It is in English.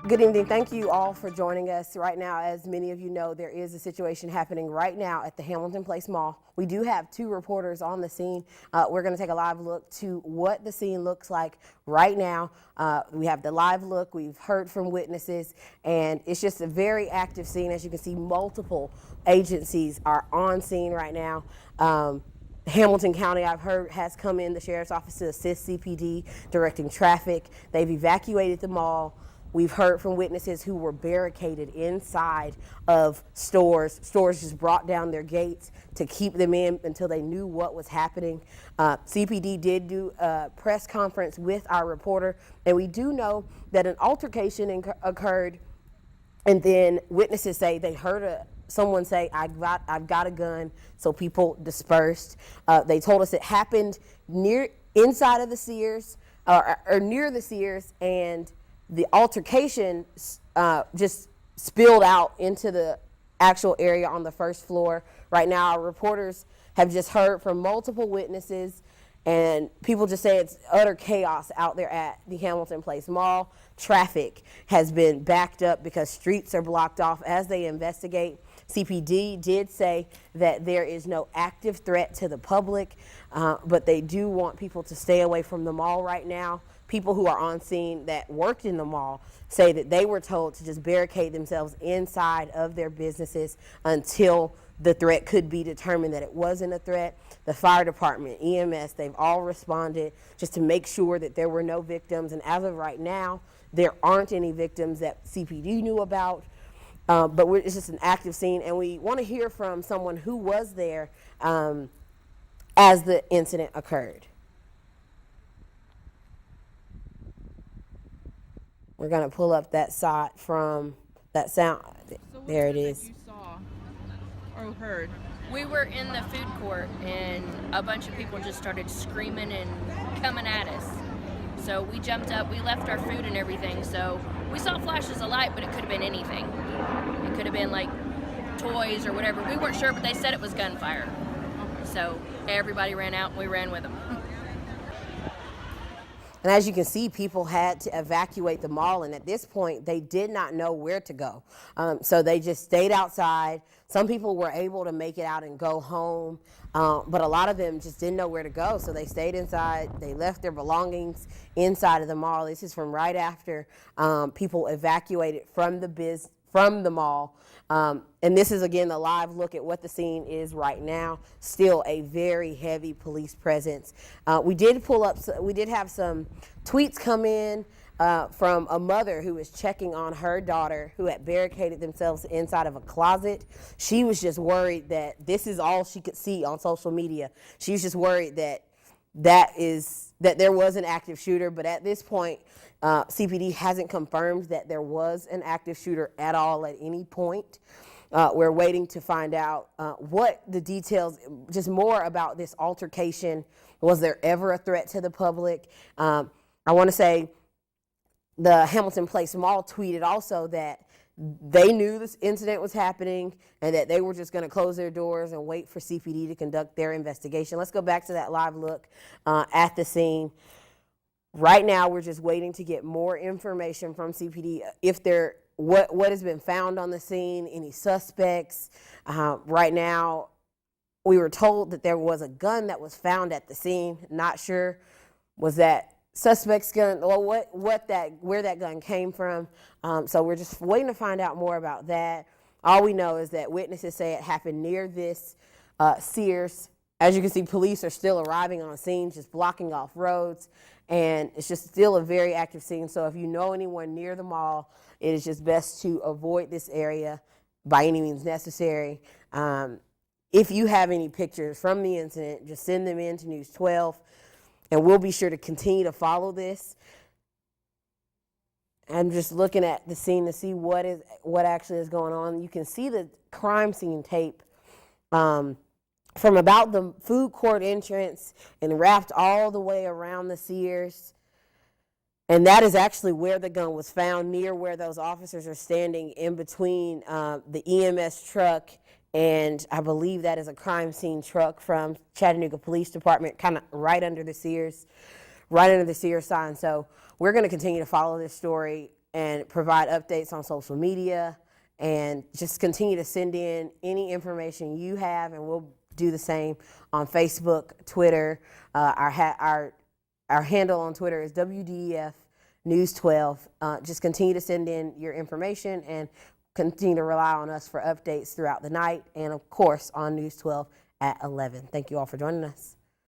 Good evening. Thank you all for joining us right now. As many of you know, there is a situation happening right now at the Hamilton Place Mall. We do have two reporters on the scene. We're going to take a live look to what the scene looks like right now. We have the live look. We've heard from witnesses, and it's just a very active scene. As you can see, multiple agencies are on scene right now. Hamilton County, I've heard, has come in, the sheriff's office, to assist CPD directing traffic. They've evacuated the mall. We've heard from witnesses who were barricaded inside of stores. Stores just brought down their gates to keep them in until they knew what was happening. CPD did do a press conference with our reporter, and we do know that an altercation occurred, and then witnesses say they heard someone say, I've got a gun, so people dispersed. They told us it happened inside of the Sears, or near the Sears, and the altercation just spilled out into the actual area on the first floor. Right now, our reporters have just heard from multiple witnesses, and people just say it's utter chaos out there at the Hamilton Place Mall. Traffic has been backed up because streets are blocked off as they investigate. CPD did say that there is no active threat to the public, but they do want people to stay away from the mall right now. People who are on scene that worked in the mall say that they were told to just barricade themselves inside of their businesses until the threat could be determined that it wasn't a threat. The fire department, EMS, they've all responded just to make sure that there were no victims. And as of right now, there aren't any victims that CPD knew about. But it's just an active scene, and we want to hear from someone who was there as the incident occurred. We're going to pull up that shot from that sound. So there it is. You saw or heard? We were in the food court, and a bunch of people just started screaming and coming at us. So we jumped up, we left our food and everything. So we saw flashes of light, but it could have been anything. It could have been like toys or whatever. We weren't sure, but they said it was gunfire. So everybody ran out, and we ran with them. And as you can see, people had to evacuate the mall, and at this point, they did not know where to go. So they just stayed outside. Some people were able to make it out and go home, but a lot of them just didn't know where to go, so they stayed inside. They left their belongings inside of the mall. This is from right after people evacuated from the mall. And this is, again, the live look at what the scene is right now. Still a very heavy police presence. We did have some tweets come in from a mother who was checking on her daughter who had barricaded themselves inside of a closet. She was just worried that this is all she could see on social media. She was just worried that there was an active shooter, but at this point, CPD hasn't confirmed that there was an active shooter at all at any point. We're waiting to find out what the details, just more about this altercation. Was there ever a threat to the public? I want to say the Hamilton Place Mall tweeted also that they knew this incident was happening and that they were just going to close their doors and wait for CPD to conduct their investigation. Let's go back to that live look at the scene. Right now, we're just waiting to get more information from CPD. What has been found on the scene, any suspects. Right now, we were told that there was a gun that was found at the scene. Not sure was that suspect's gun or where that gun came from. So we're just waiting to find out more about that. All we know is that witnesses say it happened near this Sears. As you can see, police are still arriving on scene, just blocking off roads. And it's just still a very active scene. So if you know anyone near the mall, it is just best to avoid this area by any means necessary. If you have any pictures from the incident, just send them in to News 12, and we'll be sure to continue to follow this. I'm just looking at the scene to see what actually is going on. You can see the crime scene tape from about the food court entrance and wrapped all the way around the Sears. And that is actually where the gun was found, near where those officers are standing, in between the EMS truck and I believe that is a crime scene truck from Chattanooga Police Department, kind of right under the Sears sign. So we're going to continue to follow this story. and provide updates on social media, and just continue to send in any information you have, and we'll do the same on Facebook, Twitter. Our handle on Twitter is WDEF News 12. Just continue to send in your information and continue to rely on us for updates throughout the night, and of course on News 12 at 11. Thank you all for joining us.